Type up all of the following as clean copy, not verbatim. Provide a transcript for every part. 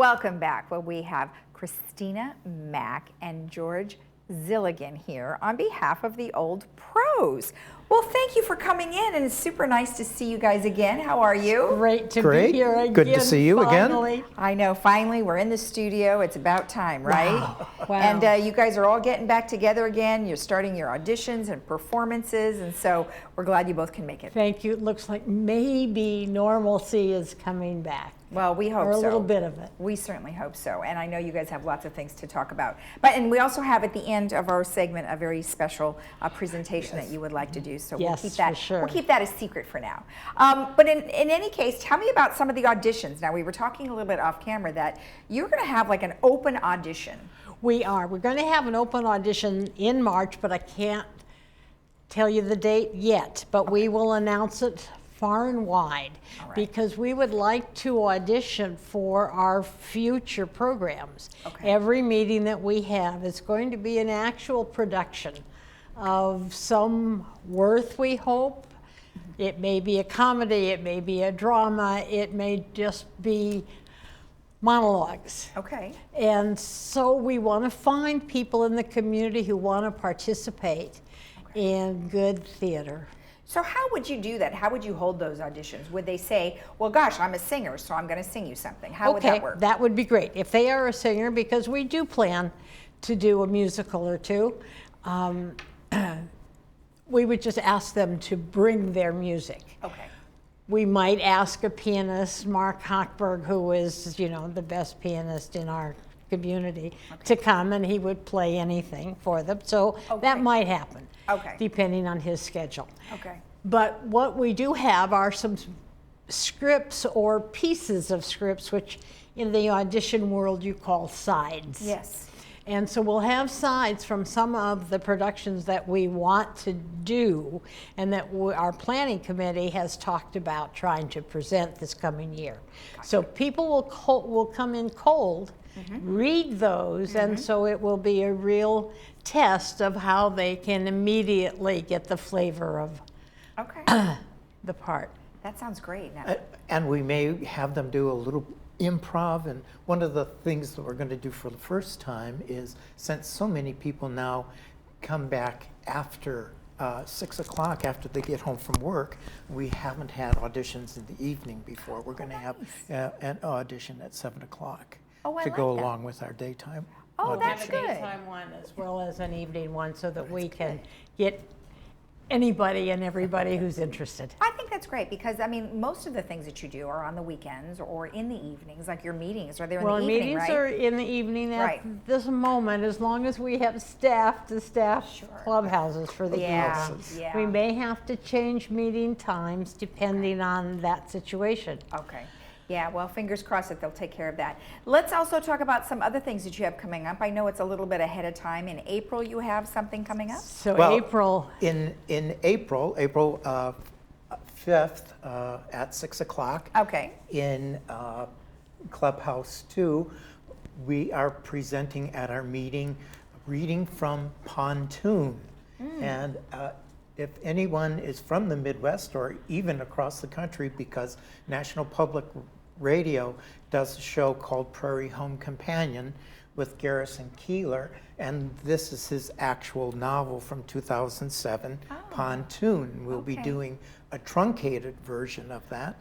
Welcome back. Well, we have Christina Mack and George Zilligan here on behalf of the Old Pros. Well, thank you for coming in, and it's super nice to see you guys again. How are you? Great to be here again. Good to see you finally. again. I know, finally, we're in the studio. It's about time, right? Wow. And you guys are all getting back together again. You're starting your auditions and performances, and so we're glad you both can make it. Thank you. It looks like maybe normalcy is coming back. Well, we hope so. Or a little bit of it. We certainly hope so, and I know you guys have lots of things to talk about. And we also have at the end of our segment a very special presentation that you would like to do. So we'll keep that. For sure. We'll keep that a secret for now. But in any case, tell me about some of the auditions. Now, we were talking a little bit off camera that you're going to have like an open audition. We are. We're going to have an open audition in March, but I can't tell you the date yet. But we will announce it far and wide, because we would like to audition for our future programs. Every meeting that we have is going to be an actual production of some worth, we hope. It may be a comedy, it may be a drama, it may just be monologues. Okay. And so we want to find people in the community who want to participate in good theater. So how would you do that? How would you hold those auditions? Would they say, well, gosh, I'm a singer, so I'm going to sing you something? How would that work? That would be great. If they are a singer, because we do plan to do a musical or two, we would just ask them to bring their music. Okay. We might ask a pianist, Mark Hochberg, who is, you know, the best pianist in our community, to come, and he would play anything for them. So that might happen, depending on his schedule. Okay. But what we do have are some scripts or pieces of scripts, which in the audition world you call sides. Yes. And so we'll have sides from some of the productions that we want to do and that our planning committee has talked about trying to present this coming year. So people will come in cold, read those, and so it will be a real test of how they can immediately get the flavor of the part. That sounds great. Now. And we may have them do a little improv, and one of the things that we're going to do for the first time is, since so many people now come back after 6 o'clock after they get home from work, we haven't had auditions in the evening before. We're going to have an audition at 7 o'clock to go along with our daytime. Oh, audition. that's good. A daytime one as well as an evening one, so that we can get anybody and everybody who's interested. I think that's great, because I mean, most of the things that you do are on the weekends or in the evenings, like your meetings. Are they in the evening, meetings are in the evening at this moment, as long as we have staff to staff clubhouses for the evenings. Yeah. We may have to change meeting times depending on that situation. Okay. Yeah, well, fingers crossed that they'll take care of that. Let's also talk about some other things that you have coming up. I know it's a little bit ahead of time. In April, you have something coming up? So well, April. In April 5th at 6 o'clock. Okay. In Clubhouse 2, we are presenting at our meeting reading from Pontoon. And if anyone is from the Midwest or even across the country, because National Public Radio does a show called Prairie Home Companion with Garrison Keillor, and this is his actual novel from 2007, Pontoon. We'll be doing a truncated version of that,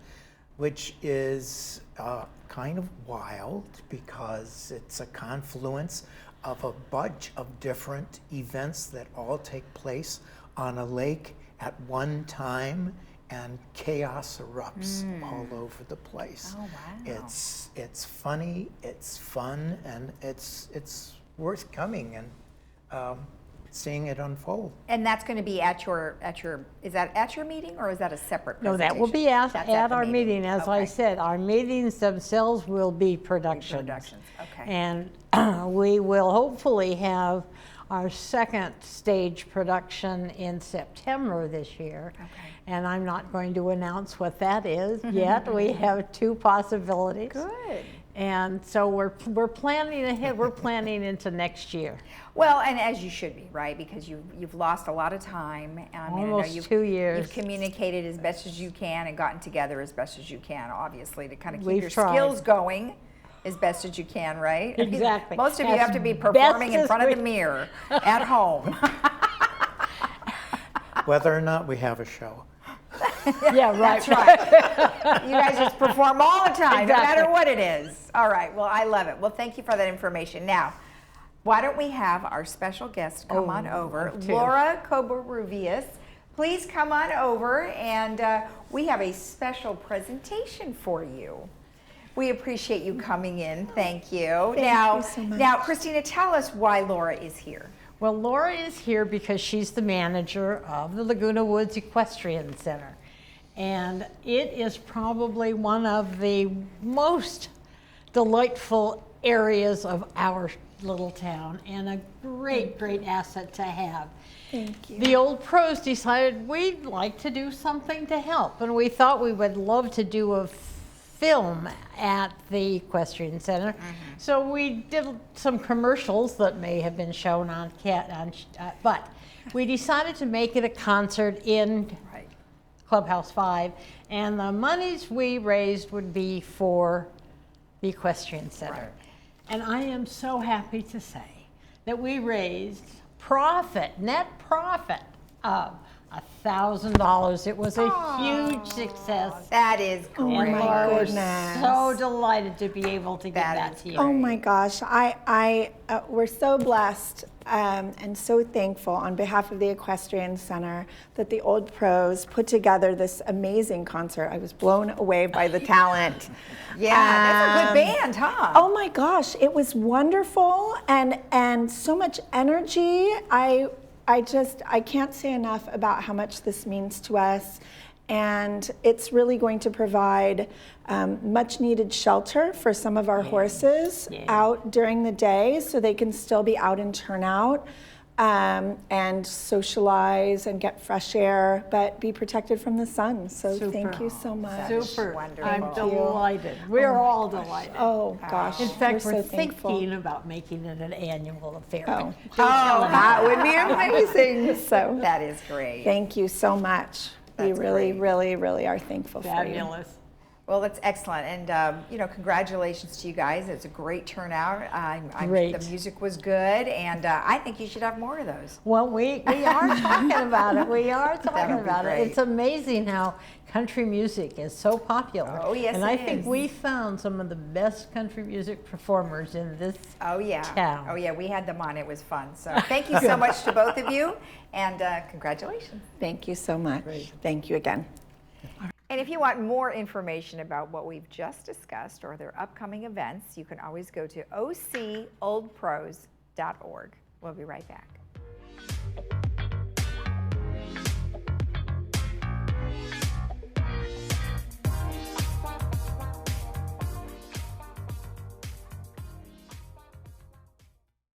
which is kind of wild, because it's a confluence of a bunch of different events that all take place on a lake at one time, and chaos erupts all over the place. Oh, wow. It's funny, it's fun, and it's worth coming and seeing it unfold. And that's going to be at your is that at your meeting, or is that a separate presentation? No, that will be at our meeting. As I Okay. said, our meetings themselves will be productions. Okay. And we will hopefully have our second stage production in September this year. Okay. And I'm not going to announce what that is yet. We have two possibilities. Good. And so we're planning ahead. We're planning into next year. Well, and as you should be, right? Because you've lost a lot of time. I mean, Almost I know 2 years. You've communicated as best as you can and gotten together as best as you can, obviously, to kind of keep We've your tried. skills going. as best as you can, right? I mean, Exactly. most of you As have to be best performing in as front of we- the mirror at home. Whether or not we have a show. Yeah, right. That's right. You guys just perform all the time, no Exactly. matter what it is. All right, well, I love it. Well, thank you for that information. Now, why don't we have our special guest come on over, love to. Laura Cobarrubias. Please come on over, and we have a special presentation for you. We appreciate you coming in. Thank you. Thank you so much. Now, Christina, tell us why Laura is here. Well, Laura is here because she's the manager of the Laguna Woods Equestrian Center. And it is probably one of the most delightful areas of our little town and a great, great asset to have. Thank you. The old pros decided we'd like to do something to help, and we thought we would love to do a film at the Equestrian Center. So we did some commercials that may have been shown on but we decided to make it a concert in Right. Clubhouse 5, and the monies we raised would be for the Equestrian Center. Right. And I am so happy to say that we raised net profit of $1,000. It was a huge success. That is great. Oh And my Laura was goodness. so delighted to be able to give That that is to you. Oh my gosh, we're so blessed and so thankful on behalf of the Equestrian Center that the Old Pros put together this amazing concert. I was blown away by the talent. Yeah, that's a good band, huh? Oh my gosh, it was wonderful and so much energy. I can't say enough about how much this means to us. And it's really going to provide much needed shelter for some of our horses out during the day so they can still be out and turn out and socialize and get fresh air, but be protected from the sun. So thank you so much. Super. Wonderful. I'm Thank you. delighted. We're all delighted. Oh gosh, In fact, we're we're so thankful. thinking about making it an annual affair. Oh, that would be amazing. So That is great. thank you so much. We That's really, great. really, really are thankful for you. Fabulous. Well, that's excellent, and congratulations to you guys. It's a great turnout. Great. The music was good, and I think you should have more of those. Well, we are talking about it. We are talking That'll be about it. great. It's amazing how country music is so popular. Oh, yes, And it I think is. we found some of the best country music performers in this Oh yeah. town. Oh yeah, we had them on. It was fun. So thank you so much to both of you, and congratulations. Thank you so much. Thank you again. And if you want more information about what we've just discussed or their upcoming events, you can always go to ocoldpros.org. We'll be right back.